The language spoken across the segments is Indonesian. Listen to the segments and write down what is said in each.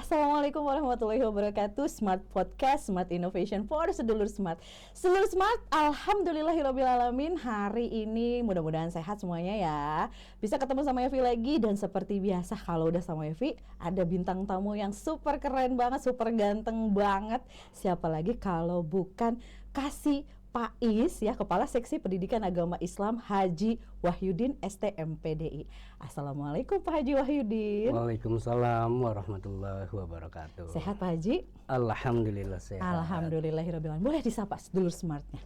Assalamualaikum warahmatullahi wabarakatuh. Smart Podcast, Smart Innovation for Sedulur Smart. Sedulur Smart, alhamdulillahirobbilalamin. Hari ini mudah-mudahan sehat semuanya ya. Bisa ketemu sama Evi lagi, dan seperti biasa kalau udah sama Evi ada bintang tamu yang super keren banget, super ganteng banget. Siapa lagi kalau bukan Kasih Pais ya, Kepala Seksi Pendidikan Agama Islam Haji Wahyudin STMPDI. Assalamualaikum Pak Haji Wahyudin. Waalaikumsalam warahmatullahi wabarakatuh. Sehat Pak Haji? Alhamdulillah sehat. Alhamdulillahirobbilalamin. Boleh disapa sedulur smartnya?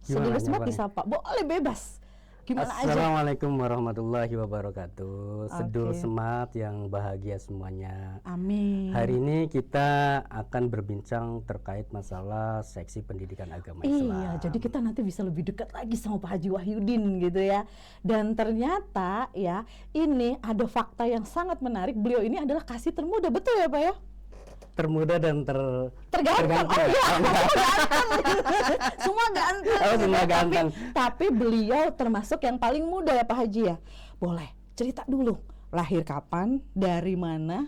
Gimana Sedulur smart nyamannya? disapa, boleh bebas. Gimana aja? Assalamualaikum warahmatullahi wabarakatuh. Sedulur Oke. smart yang bahagia semuanya. Amin. Hari ini kita akan berbincang terkait masalah seksi pendidikan agama Islam. Iya, jadi kita nanti bisa lebih dekat lagi sama Pak Haji Wahyudin gitu ya. Dan ternyata ya, ini ada fakta yang sangat menarik. Beliau ini adalah kasih termuda, betul ya Pak ya? Termuda dan Terganteng. Oh iya, semua ganteng. Semua ganteng. Oh, semua ganteng. Tapi beliau termasuk yang paling muda ya Pak Haji ya. Boleh cerita dulu, lahir kapan, dari mana?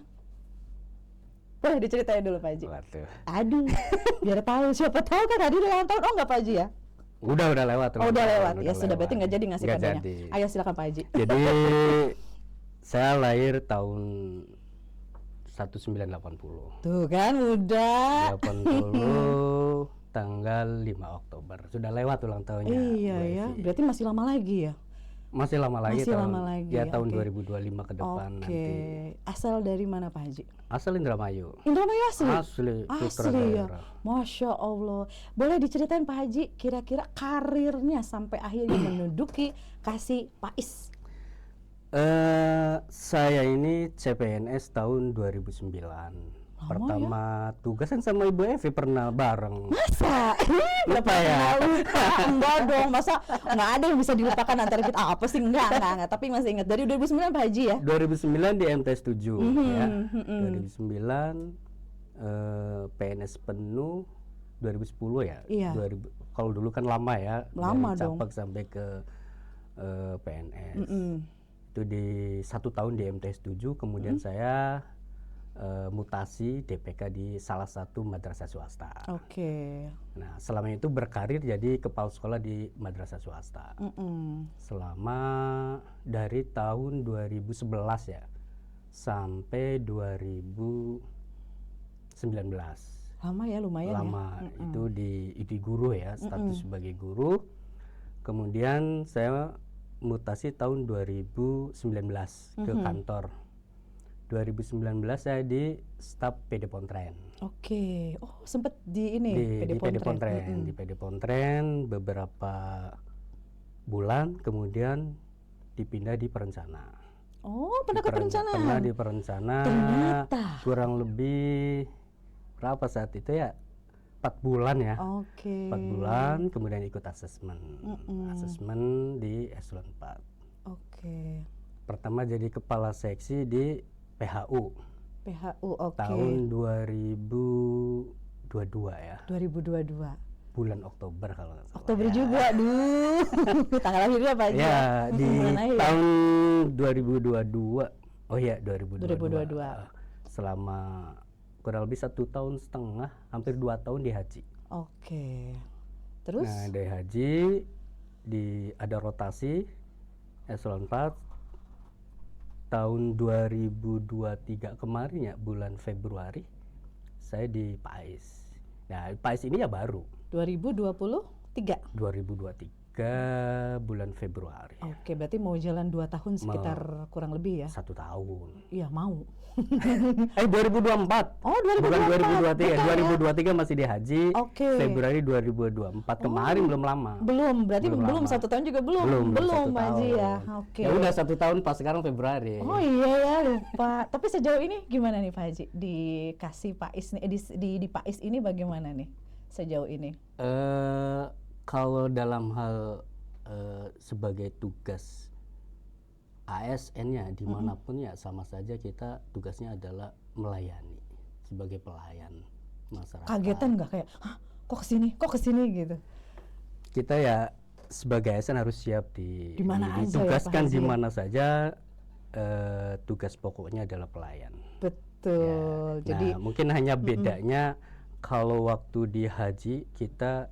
Boleh diceritain dulu Pak Haji. Waduh. Aduh, biar tahu, siapa tahu kan tadi ulang tahun. Oh enggak Pak Haji ya? Udah lewat. Oh udah lewat. Ya Udah sudah, berarti nggak jadi ngasih Nggak kadonya. jadi. Ayo silakan Pak Haji. Jadi saya lahir tahun 1980. Tuh kan udah. 80 tanggal 5 Oktober. Sudah lewat ulang tahunnya. Iya Bu ya, Evi. berarti masih lama lagi ya. Masih lama lagi. Masih lama lagi, Ya tahun oke. 2025 ke depan Oke. nanti. Asal dari mana Pak Haji? Asal Indramayu. Indramayu asli? Asli putra Asli ya. daerah. Masya Allah. Boleh diceritain Pak Haji kira-kira karirnya sampai akhirnya menduduki Kasih Pais? Saya ini CPNS tahun 2009. Pertama tugasan sama Ibu Evi pernah bareng. Masa? Lupa ya? Lupa. Enggak dong, masa nggak ada yang bisa dilupakan antara kita. Apa sih? Enggak. Tapi masih ingat. Dari 2009 Pak Haji ya? 2009 di MTS 7 ya. mhm. 2009 PNS penuh 2010 ya. Iya. 2000 kalau dulu kan lama ya. Lama dari dong. Capak sampai ke PNS. Mm-mm. Itu di 1 tahun di MTS 7, kemudian saya mutasi DPK di salah satu madrasah swasta. Oke. Nah, selama itu berkarir jadi kepala sekolah di madrasah swasta. Mm-mm. Selama dari tahun 2011 ya sampai 2019. Lama ya, lumayan Lama ya. Mm-mm. itu di guru ya, status sebagai guru. Kemudian saya mutasi tahun 2019 ke kantor. 2019 saya di staf PD Pontren. Oke. Oh, sempet di ini Di PD Pontren. Mm-mm. Di PD Pontren beberapa bulan, kemudian dipindah di Perencana. Oh, pernah ke perencanaan. Pernah di Perencana. Ternyata. Kurang lebih berapa saat itu ya? 4 bulan ya. Oke. 4 bulan, kemudian ikut asesmen. Asesmen di eselon 4. Oke. Pertama jadi kepala seksi di PHU PHU, oke. tahun 2022 ya. 2022. Bulan Oktober kalau nggak salah. Oktober ya. juga, aduh. Tanggal lahirnya Pak Haji. Ya, di Bulan akhir. tahun 2022. Oh iya, 2022. 2022. Selama kurang lebih 1,5 tahun, hampir 2 tahun di haji. Oke. Terus? Nah, dari haji ada rotasi eselon 4 tahun 2023 kemarin ya, bulan Februari saya di Pais. Nah, Pais ini ya baru 2023. 2023 bulan Februari. Oke, berarti mau jalan 2 tahun sekitar kurang lebih ya? 1 tahun. Iya, mau. 2024. Oh, Bukan 2023. 2023 masih di haji. Oke. Februari 2024 kemarin belum lama. Belum, berarti belum lama. 1 tahun juga belum. Belum 1 Pak Haji tahun. ya. Oke. Ya udah 1 tahun pas sekarang Februari. Oh iya ya, lupa. Tapi sejauh ini gimana nih Pak Haji? Dikasih Pais nih, di Pais ini bagaimana nih sejauh ini? Kalau dalam hal sebagai tugas ASN-nya dimanapun ya sama saja, kita tugasnya adalah melayani sebagai pelayan masyarakat. Kagetan nggak kayak, hah, kok kesini gitu? Kita ya sebagai ASN harus siap Di mana aja ya, ditugaskan Pak Haji di ya? mana saja. Tugas pokoknya adalah pelayan. Betul. Ya. Jadi Nah, mungkin hanya bedanya kalau waktu di haji kita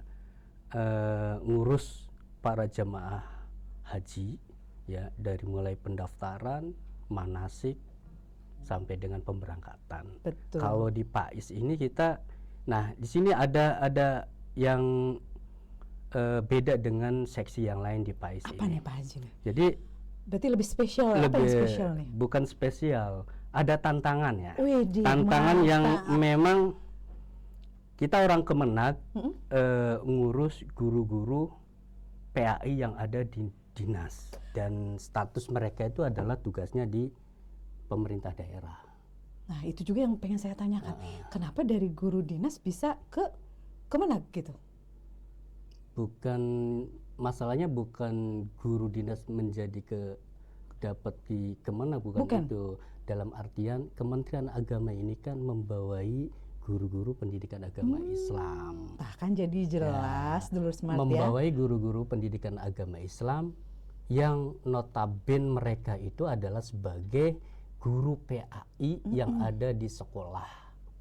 ngurus para jemaah haji ya, dari mulai pendaftaran, manasik sampai dengan pemberangkatan. betul. Kalau di PAIS ini kita, nah di sini ada yang beda dengan seksi yang lain di PAIS Apa ini. nih Pak Haji nih? Jadi Berarti lebih spesial. Apa yang spesial nih? bukan spesial, ada tantangan ya. Widih, Tantangan yang mantap. memang kita orang Kemenag Mm-mm. ngurus guru-guru PAI yang ada di dinas, dan status mereka itu adalah tugasnya di pemerintah daerah. Nah, itu juga yang pengen saya tanyakan. Kenapa dari guru dinas bisa ke Kemenag gitu? Bukan, masalahnya bukan guru dinas menjadi dapat di Kemenag, bukan Bukan. itu. Dalam artian Kementerian Agama ini kan membawai guru-guru pendidikan agama Islam. Bahkan jadi jelas dulu smart ya. Membawai guru-guru pendidikan agama Islam yang notabene mereka itu adalah sebagai guru PAI yang ada di sekolah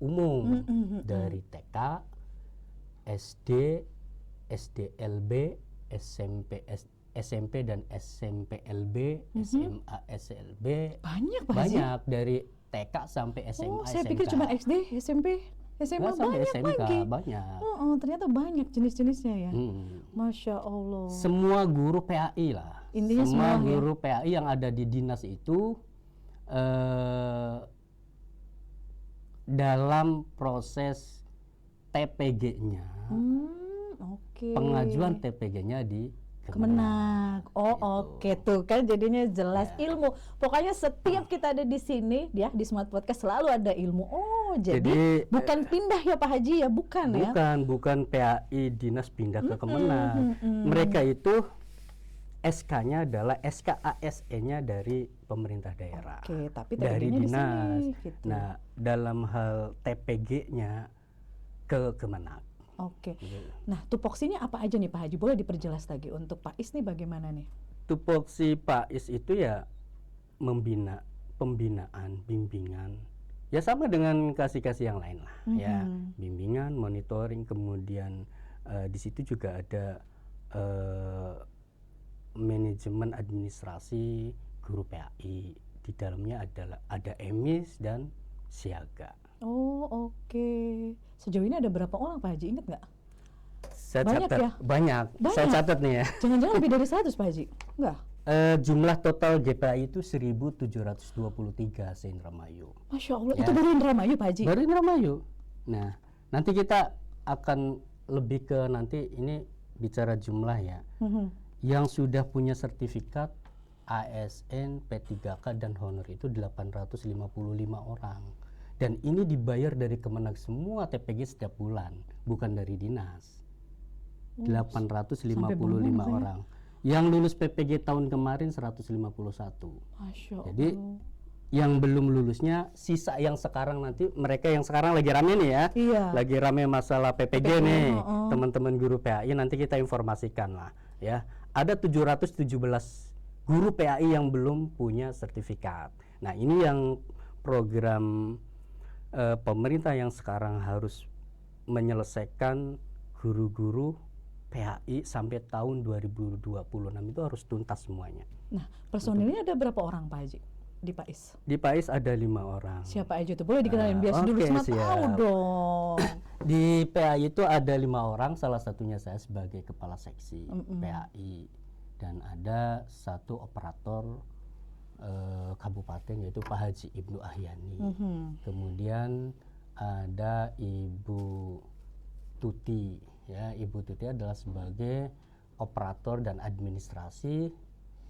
umum dari TK, SD, SDLB, SMP dan SMPLB, SMA, SLB. Banyak Pak Haji. Banyak dari TK sampai SMA, Oh, saya SMK. pikir cuma SD, SMP, SMA Nggak, sampai banyak SMK lagi. banyak. Oh, ternyata banyak jenis-jenisnya ya. Hmm. Masya Allah. Semua guru PAI lah. Intinya semua semua ya. guru PAI yang ada di dinas itu dalam proses TPG-nya, Oke. pengajuan TPG-nya di Kemenag. Oh, oke tuh kan jadinya jelas ilmu. Pokoknya setiap kita ada di sini ya di Smart Podcast selalu ada ilmu. Oh, jadi bukan pindah ya Pak Haji ya, bukan ya? Bukan PAI dinas pindah ke Kemenag. Mereka itu SK-nya adalah SKASE-nya dari pemerintah daerah. Oke, tapi dari TPG-nya di dinas. sini, gitu. Nah, dalam hal TPG-nya ke Kemenag. Oke. Nah, tupoksinya apa aja nih Pak Haji? Boleh diperjelas lagi untuk Pak Is nih bagaimana nih? Tupoksi PAIS itu ya pembinaan, bimbingan. Ya sama dengan kasih-kasih yang lain lah ya. Bimbingan, monitoring, kemudian di situ juga ada manajemen administrasi guru PAI. Di dalamnya ada emis dan siaga. Oh, oke. Sejauh ini ada berapa orang Pak Haji? Ingat nggak? Saya Banyak catat ya? banyak. Saya catat nih ya. Jangan-jangan lebih dari 100 Pak Haji? Enggak? Jumlah total GPAI itu 1.723 se-Indramayu. Masya Allah, Ya. itu baru Indramayu Pak Haji? Baru Indramayu. Nah, nanti kita akan lebih ke nanti ini bicara jumlah ya. Yang sudah punya sertifikat ASN, P3K dan honor itu 855 orang. Dan ini dibayar dari Kemenag semua TPG setiap bulan, bukan dari dinas. 855 orang. Yang lulus PPG tahun kemarin 151. Masya Allah. Jadi yang belum lulusnya, sisa yang sekarang nanti, mereka yang sekarang lagi rame nih ya, Iya. lagi rame masalah PPG nih, teman-teman guru PAI, nanti kita informasikan lah ya. Ada 717 guru PAI yang belum punya sertifikat. Nah, ini yang program pemerintah yang sekarang harus menyelesaikan guru-guru PAI sampai tahun 2026 itu harus tuntas semuanya. Nah, personilnya ada berapa orang Pak Haji di PAIS? Di PAIS ada 5 orang. Siapa aja tuh? Boleh dikenalin biar dulu semua tahu dong. Di PAI itu ada 5 orang, salah satunya saya sebagai kepala seksi PAI, dan ada satu operator kabupaten yaitu Pak Haji Ibnu Ahyani. Kemudian ada Ibu Tuti ya. Ibu Tuti adalah sebagai operator dan administrasi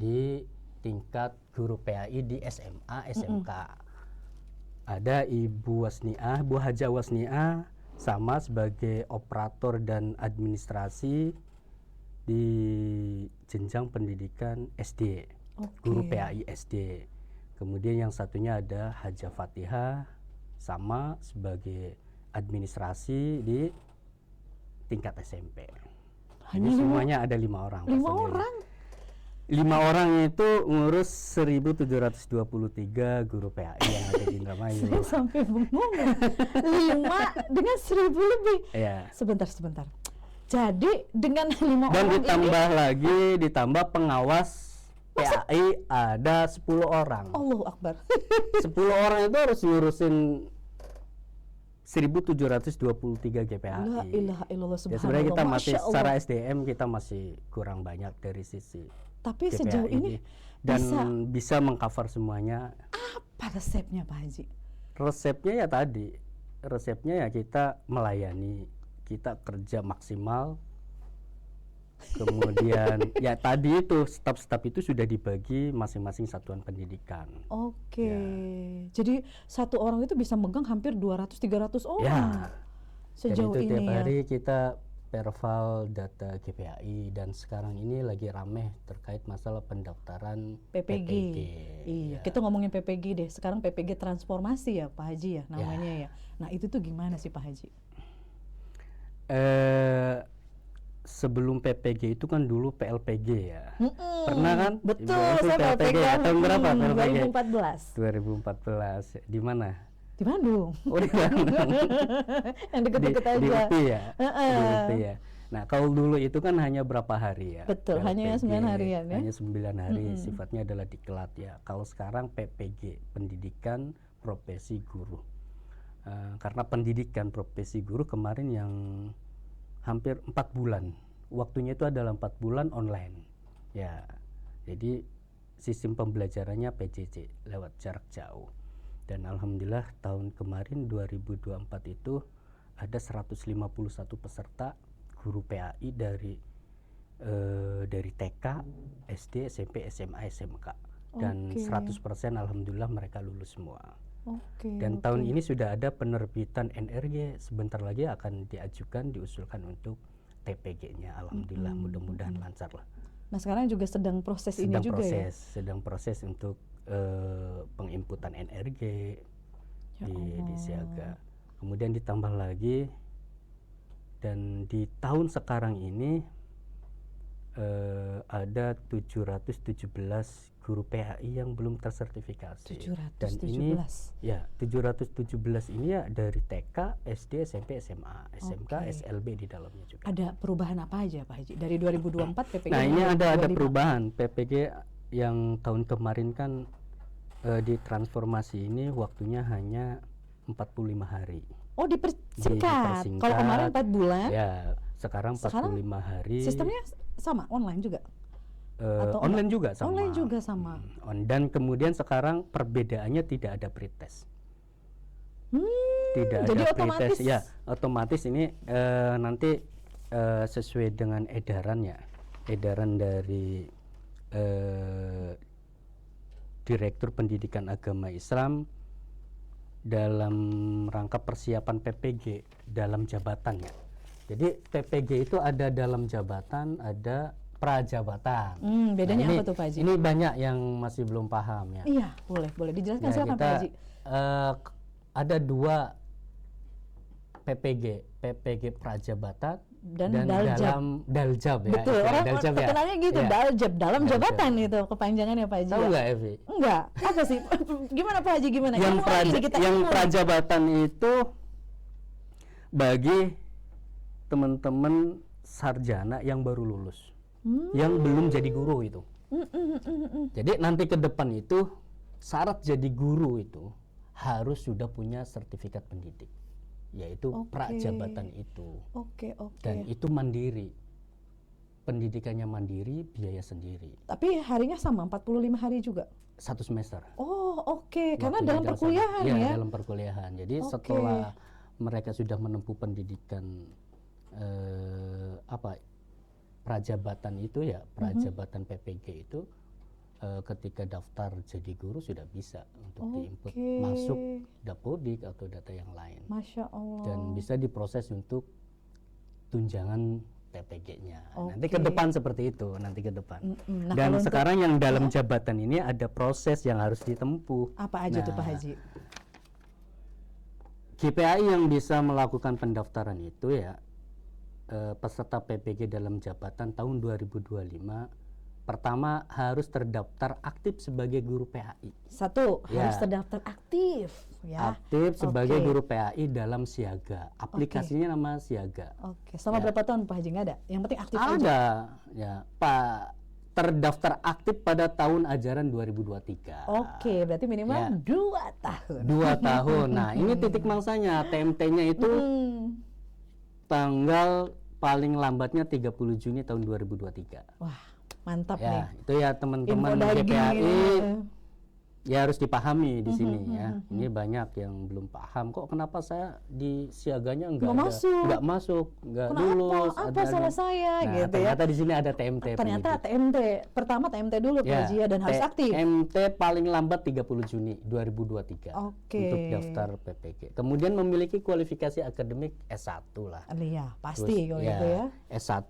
di tingkat guru PAI di SMA, SMK. Ada Ibu Wasniah, Bu Haja Wasniah sama sebagai operator dan administrasi di jenjang pendidikan SD. Guru PAI SD. Kemudian yang satunya ada Haja Fatihah sama sebagai administrasi di tingkat SMP. Jadi semuanya ada 5 orang. 5 orang? 5 orang itu ngurus 1.723 guru PAI yang ada di Indramayu. Saya sampai bengong. 5 dengan 1.000 lebih. Ya. Sebentar. Jadi dengan 5 Dan orang ditambah pengawas PAI ada 10 orang. Allahu Akbar. 10 orang itu harus ngurusin 1.723 GPAI. La ilaha illallah, Ya, sebenarnya kita subhanallah, masih Masya Allah. secara SDM kita masih kurang banyak dari sisi Tapi GPAI sejauh ini dan bisa bisa mengcover semuanya. apa resepnya Pak Haji? Resepnya ya tadi, resepnya ya kita melayani, kita kerja maksimal. Kemudian ya tadi itu staf-staf itu sudah dibagi masing-masing satuan pendidikan. Oke. Ya. Jadi satu orang itu bisa megang hampir 200-300 orang. Ya. Sejauh dan itu tiap ini ya. hari kita perval data GPAI dan sekarang ini lagi rameh terkait masalah pendaftaran PPG. Iya, Ya. kita ngomongin PPG deh. Sekarang PPG transformasi ya Pak Haji ya namanya ya. Nah, itu tuh gimana sih Pak Haji? Sebelum PPG itu kan dulu PLPG ya. Pernah kan? Betul, Ibu, itu saya PLPG ya. Tahun berapa PLPG? 2014. 2014. Di mana? Di Bandung. Oh, di Bandung. Yang deket-deket aja. Di UPI ya. Di UPI ya. Nah, kalau dulu itu kan hanya berapa hari ya? Betul, hanya 9 harian ya. Hanya 9 hari, sifatnya adalah diklat ya. Kalau sekarang PPG, Pendidikan Profesi Guru. Karena pendidikan profesi guru kemarin yang hampir 4 bulan. Waktunya itu adalah 4 bulan online. Ya. Jadi sistem pembelajarannya PJJ lewat jarak jauh. Dan alhamdulillah tahun kemarin 2024 itu ada 151 peserta guru PAI dari TK, SD, SMP, SMA, SMK. Dan 100% alhamdulillah mereka lulus semua. Dan tahun ini sudah ada penerbitan NRG, sebentar lagi akan diusulkan untuk TPG-nya. Alhamdulillah, mudah-mudahan lancar lah. Nah, sekarang juga sedang proses ini juga ya? Sedang proses untuk penginputan NRG di Siaga. Kemudian ditambah lagi, dan di tahun sekarang ini ada 717 guru PAI yang belum tersertifikasi. 717. Dan ini ya 717 ini ya dari TK, SD, SMP, SMA, SMK, SLB di dalamnya juga. Ada perubahan apa aja Pak Haji dari 2024 PPG? Nah, ini ada perubahan. PPG yang tahun kemarin kan ditransformasi ini waktunya hanya 45 hari. Oh, dipersingkat. Kalau kemarin 4 bulan. Ya, sekarang 45 hari. Sistemnya sama, online juga? Atau online juga sama. Online juga sama. Dan kemudian sekarang perbedaannya tidak ada pretest. Tidak jadi ada otomatis. pretest. Ya, otomatis ini nanti sesuai dengan edarannya. Edaran dari Direktur Pendidikan Agama Islam dalam rangka persiapan PPG dalam jabatannya. Jadi PPG itu ada dalam jabatan, ada prajabatan. Bedanya apa tuh Pak Haji? Ini banyak yang masih belum paham ya. Iya, boleh dijelaskan silakan Pak Haji. Ada 2 PPG prajabatan dan dalam daljab ya. Betul, orang daljab ya. terkenalnya gitu, Ya. daljab, dalam jabatan itu kepanjangannya Pak Haji. Tahu nggak Evi? Enggak, apa sih? Gimana Pak Haji, gimana? Yang prajabatan itu bagi teman-teman sarjana yang baru lulus, yang belum jadi guru itu. Jadi nanti ke depan itu syarat jadi guru itu harus sudah punya sertifikat pendidik, yaitu prajabatan itu. Dan itu mandiri, pendidikannya mandiri, biaya sendiri. Tapi harinya sama, 45 hari juga? 1 semester. Karena dalam perkuliahan ya? Iya, dalam perkuliahan. Jadi setelah mereka sudah menempuh pendidikan prajabatan itu ya, prajabatan PPG itu, ketika daftar jadi guru sudah bisa untuk diinput masuk Dapodik atau data yang lain. Masya Allah. Dan bisa diproses untuk tunjangan PPG-nya. Nanti ke depan seperti itu, nanti ke depan. Dan sekarang yang dalam jabatan ini ada proses yang harus ditempuh. Apa aja tuh Pak Haji? GPAI yang bisa melakukan pendaftaran itu ya, peserta PPG dalam jabatan tahun 2025 Pertama harus terdaftar aktif sebagai guru PAI. Satu, Ya. harus terdaftar aktif ya. Aktif sebagai Oke. guru PAI dalam Siaga. Aplikasinya nama Siaga. Oke, selama Ya. berapa tahun Pak Haji? Nggak ada? Yang penting aktif aja. Ada, ya Pak, terdaftar aktif pada tahun ajaran 2023. Oke, berarti minimal Ya. 2 tahun. 2 tahun. Nah, ini titik mangsanya. TMT-nya itu Hmm. tanggal paling lambatnya 30 Juni tahun 2023. Wah, mantap nih. Ya, itu ya Info teman-teman daging GPAI ini. ya harus dipahami di sini ya. Ini banyak yang belum paham kok kenapa saya di siaganya Nggak masuk. nggak Kenapa? lulus. Apa salah saya Nah, gitu ya? ternyata di sini ada TMT. Ternyata pendidik. TMT. Pertama TMT dulu Pak Ya, Haji ya, dan harus aktif. TMT paling lambat 30 Juni 2023 Oke. untuk daftar PPG. Kemudian memiliki kualifikasi akademik S1 lah. Iya, pasti kalau Terus, gitu ya. S1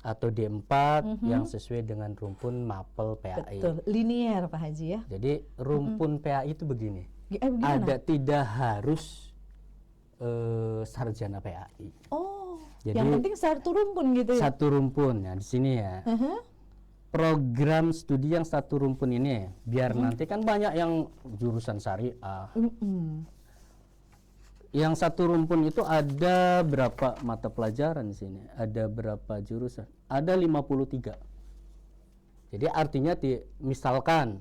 atau D4 yang sesuai dengan rumpun mapel PAI. Betul, linier Pak Haji ya. Jadi rumpun PAI itu begini. Gimana? Ada tidak harus sarjana PAI. Oh, Jadi- yang penting satu rumpun gitu ya. Satu rumpun ya di sini ya. Program studi yang satu rumpun ini biar nanti kan banyak yang jurusan syariah. Yang satu rumpun itu ada berapa mata pelajaran di sini? Ada berapa jurusan? Ada 53. Jadi artinya misalkan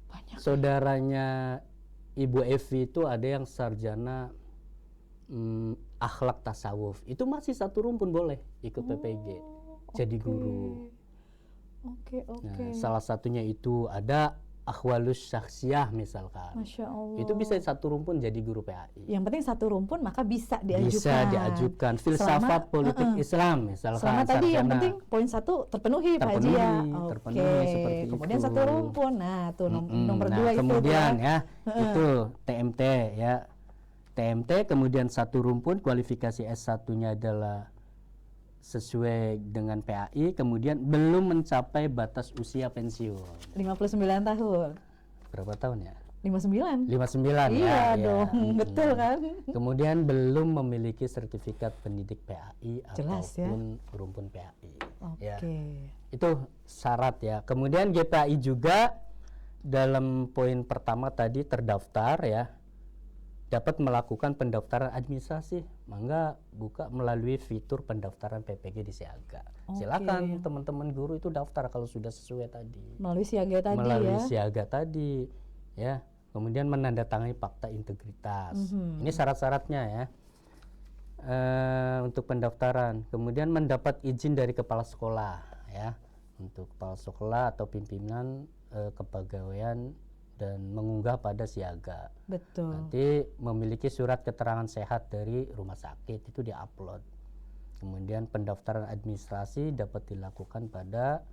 Banyak. saudaranya Ibu Evi itu ada yang sarjana akhlak tasawuf. Itu masih satu rumpun boleh ikut PPG. Jadi guru. Oke, oke. Nah, salah satunya itu ada akhwalus syakhsiyah misalkan. Masya Allah. Itu bisa satu rumpun jadi guru PAI. Yang penting satu rumpun maka bisa diajukan. Bisa diajukan filsafat politik Islam misalkan. Selama tadi yang sarjana. penting poin 1 terpenuhi Pak Haji ya. Terpenuhi seperti Kemudian itu. satu rumpun. Nah, tuh nomor Nah, 2 itu kemudian tuh ya. itu TMT ya. TMT kemudian satu rumpun kualifikasi S1-nya adalah sesuai dengan PAI, kemudian belum mencapai batas usia pensiun. 59 tahun. Berapa tahun ya? 59. 59 Iya ya. dong, betul kan? Kemudian belum memiliki sertifikat pendidik PAI Jelas ya. ataupun rumpun PAI. Oke. Ya. Itu syarat ya. Kemudian GPAI juga dalam poin pertama tadi terdaftar ya, dapat melakukan pendaftaran administrasi. Mangga buka melalui fitur pendaftaran PPG di Siaga. Oke. Silakan teman-teman guru itu daftar kalau sudah sesuai tadi. Melalui siaga tadi Melalui ya. Siaga tadi ya. Kemudian menandatangani fakta integritas. Ini syarat-syaratnya ya. Untuk pendaftaran. Kemudian mendapat izin dari kepala sekolah ya. Untuk kepala sekolah atau pimpinan kepegawaian dan mengunggah pada Siaga. Betul. Nanti memiliki surat keterangan sehat dari rumah sakit itu diupload. Kemudian pendaftaran administrasi dapat dilakukan pada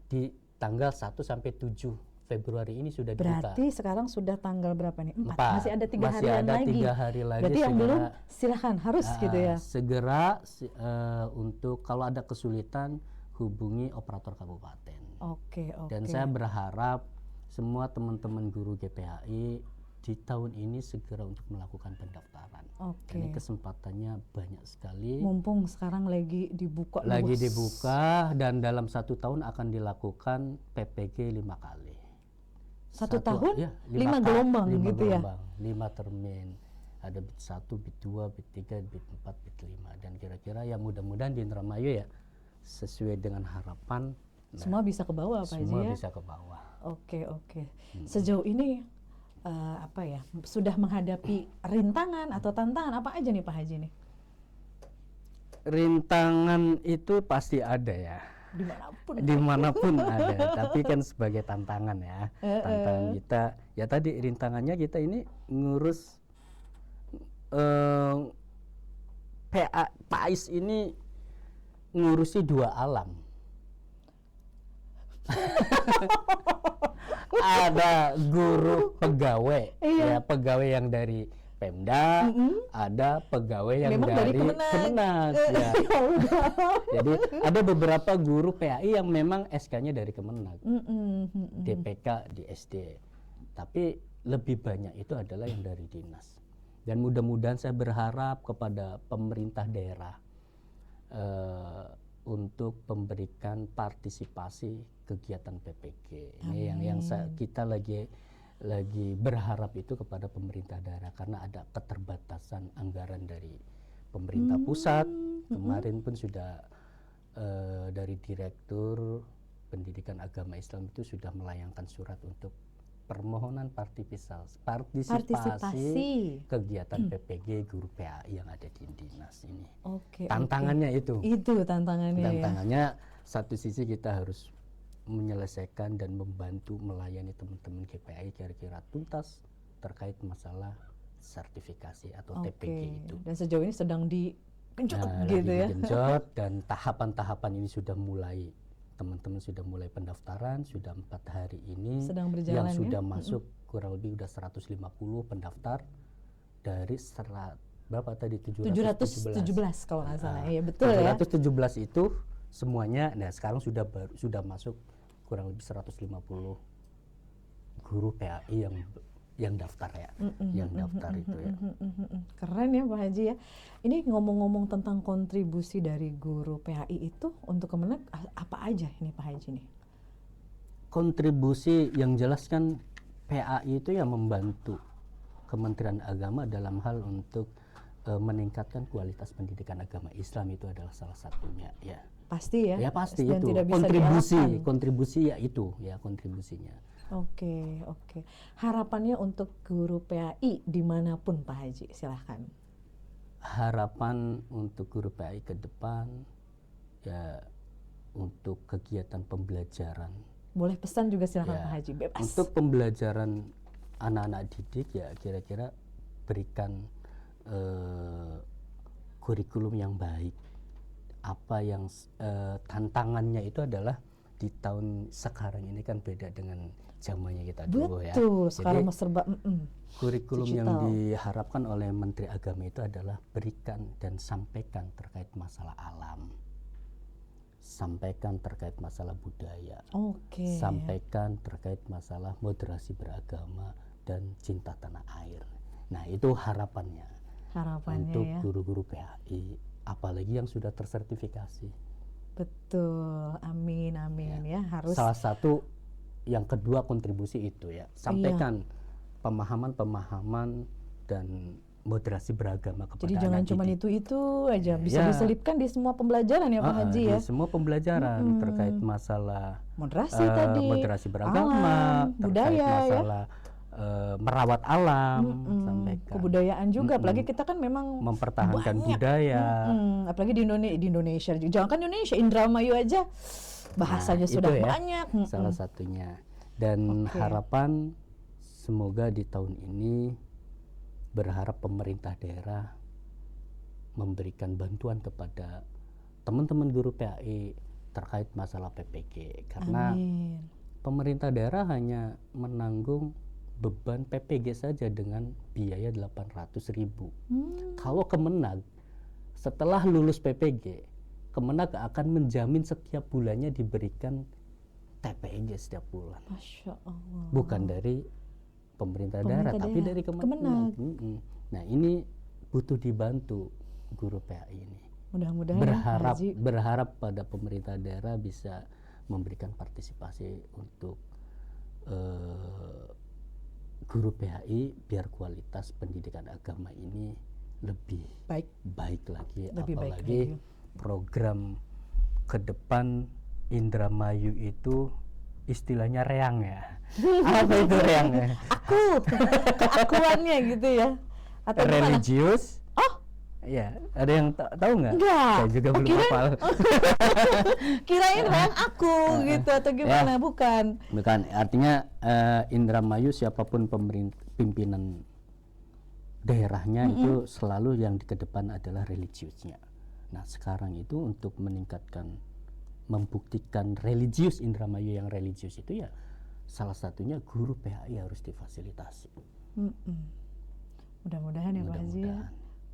di tanggal 1 sampai 7 Februari ini sudah dibuka. Berarti sekarang sudah tanggal berapa nih? 4. 4. Masih ada 3 Masih harian ada lagi. 3 hari lagi. Berarti yang segera- belum silahkan harus gitu ya. Segera untuk kalau ada kesulitan hubungi operator kabupaten. Oke, oke. Dan saya berharap semua teman-teman guru GPAI di tahun ini segera untuk melakukan pendaftaran. Oke. Ini kesempatannya banyak sekali. Mumpung sekarang lagi dibuka. Lagi luas. dibuka dan dalam 1 tahun akan dilakukan PPG 5 kali. 1 tahun? Ya, 5 gelombang gitu ya? 5 termin. Ada bit 1, bit 2, bit 3, bit 4, bit 5. Dan kira-kira ya mudah-mudahan di Indramayu ya sesuai dengan harapan. Semua bisa ke bawah Pak Haji Semua ya. bisa ke bawah. Oke, oke. Sejauh ini apa ya? Sudah menghadapi rintangan atau tantangan apa aja nih Pak Haji nih? Rintangan itu pasti ada ya. Dimanapun. Dimanapun ada, tapi kan sebagai tantangan ya. Tantangan kita, ya tadi rintangannya kita ini ngurus PAIS ini ngurusi 2 alam. Ada guru pegawai, ya pegawai yang dari Pemda, ada pegawai yang Memang dari Kemenag, ya. Jadi ada beberapa guru PAI yang memang SK-nya dari Kemenag, DPK di SD, tapi lebih banyak itu adalah yang dari dinas. Dan mudah-mudahan saya berharap kepada pemerintah daerah untuk memberikan partisipasi kegiatan PPG. Ini kita lagi berharap itu kepada pemerintah daerah, karena ada keterbatasan anggaran dari pemerintah pusat. Kemarin pun sudah dari Direktur Pendidikan Agama Islam itu sudah melayangkan surat untuk permohonan partisipasi kegiatan PPG guru PAI yang ada di dinas ini. Tantangannya itu tantangannya satu sisi kita harus menyelesaikan dan membantu melayani teman-teman GPAI kira-kira tuntas terkait masalah sertifikasi atau TPG itu. Dan sejauh ini sedang digenjot gitu ya. Digenjot dan tahapan-tahapan ini sudah mulai. Teman-teman sudah mulai pendaftaran, sudah 4 hari ini sedang berjalan, yang sudah masuk kurang lebih udah 150 pendaftar dari berapa tadi 717 kalau nggak salah. Ya betul 717 ya. 717 itu semuanya, nah sekarang sudah masuk kurang lebih 150 guru PAI yang daftar ya, yang daftar itu ya. Keren ya Pak Haji ya. Ini ngomong-ngomong tentang kontribusi dari guru PAI itu untuk Kemenak apa aja ini Pak Haji nih? Kontribusi yang jelas kan PAI itu yang membantu Kementerian Agama dalam hal untuk meningkatkan kualitas pendidikan agama Islam, itu adalah salah satunya ya. Pasti ya. Ya pasti dan itu. Tidak bisa kontribusi ya itu ya kontribusinya. Oke. Harapannya untuk guru PAI dimanapun Pak Haji, silahkan. Harapan untuk guru PAI ke depan ya untuk kegiatan pembelajaran. Boleh pesan juga silahkan Ya, Pak Haji, bebas. Untuk pembelajaran anak-anak didik ya kira-kira berikan kurikulum yang baik. Apa yang tantangannya itu adalah di tahun sekarang ini kan beda dengan zamannya kita dulu ya. Betul, sekarang Jadi, serba kurikulum digital. yang diharapkan oleh Menteri Agama itu adalah berikan dan sampaikan terkait masalah alam, sampaikan terkait masalah budaya, sampaikan terkait masalah moderasi beragama dan cinta tanah air. Nah itu harapannya untuk ya. guru-guru PAI, apalagi yang sudah tersertifikasi. Betul, amin ya harus. Salah satu yang kedua kontribusi itu ya, sampaikan pemahaman dan moderasi beragama kepada Jadi anak jangan cuma didik. itu aja, bisa diselipkan di semua pembelajaran ya Pak Haji ya. Di semua pembelajaran terkait masalah moderasi tadi, moderasi beragama, alam, budaya masalah merawat alam, sampaikan. Kebudayaan juga, apalagi kita kan memang mempertahankan banyak. budaya. Apalagi di Indonesia, jangan kan Indonesia, Indramayu aja bahasanya sudah itu ya, banyak. Salah satunya. Dan harapan semoga di tahun ini berharap pemerintah daerah memberikan bantuan kepada teman-teman guru PAI terkait masalah PPG, karena pemerintah daerah hanya menanggung beban PPG saja dengan biaya 800.000. Kalau Kemenag setelah lulus PPG, Kemenag akan menjamin setiap bulannya diberikan TPG setiap bulan. Masya Allah. Bukan dari pemerintah daerah, tapi dari Kemenag. Nah ini butuh dibantu guru PAI ini. Mudah-mudahan berharap pada pemerintah daerah bisa memberikan partisipasi untuk guru PAI biar kualitas pendidikan agama ini lebih baik lagi. Apalagi program ke depan Indramayu itu istilahnya reang ya. Apa itu reang ya? Keakuannya gitu ya. Atau religius? Ya, ada yang tahu nggak? Enggak. Saya juga belum hafal. Kirain reang aku gitu atau gimana? Bukan. Artinya Indramayu siapapun pimpinan daerahnya itu selalu yang di kedepan adalah religiusnya. Nah sekarang itu untuk membuktikan religius Indramayu yang religius itu ya salah satunya guru PAI harus difasilitasi. Mudah-mudahan ya Pak Haji ya.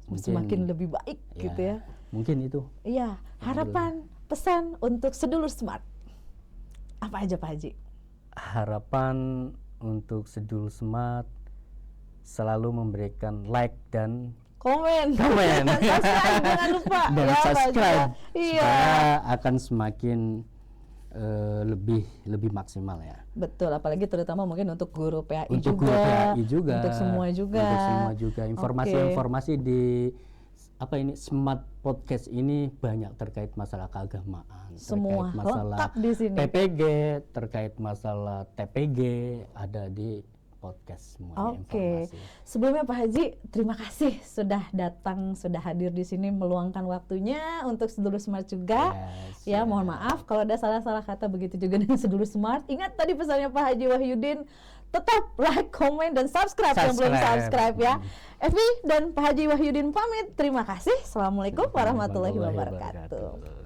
Semakin lebih baik gitu ya. Mungkin itu. Iya, harapan pesan untuk Sedulur Smart. Apa aja Pak Haji? Harapan untuk Sedulur Smart selalu memberikan like dan komen, Komen. dan subscribe, jangan lupa Dan ya, Pak Haji. subscribe Iya. supaya akan semakin lebih maksimal ya. Betul, apalagi terutama mungkin untuk guru PAI Untuk juga, guru PAI juga, untuk semua juga. untuk semua juga. Informasi-informasi di Smart Podcast ini banyak terkait masalah keagamaan, Semua terkait masalah lengkap di sini. PPG, terkait masalah TPG, ada di podcast semuanya Oke, informasi. sebelumnya Pak Haji, terima kasih sudah datang, sudah hadir di sini, meluangkan waktunya untuk Sedulur Smart juga. Yes, Ya, mohon maaf kalau ada salah-salah kata, begitu juga dengan Sedulur Smart. Ingat tadi pesannya Pak Haji Wahyudin, tetap like, komen, dan subscribe yang belum subscribe ya. FB dan Pak Haji Wahyudin pamit, terima kasih. Assalamualaikum warahmatullahi wabarakatuh.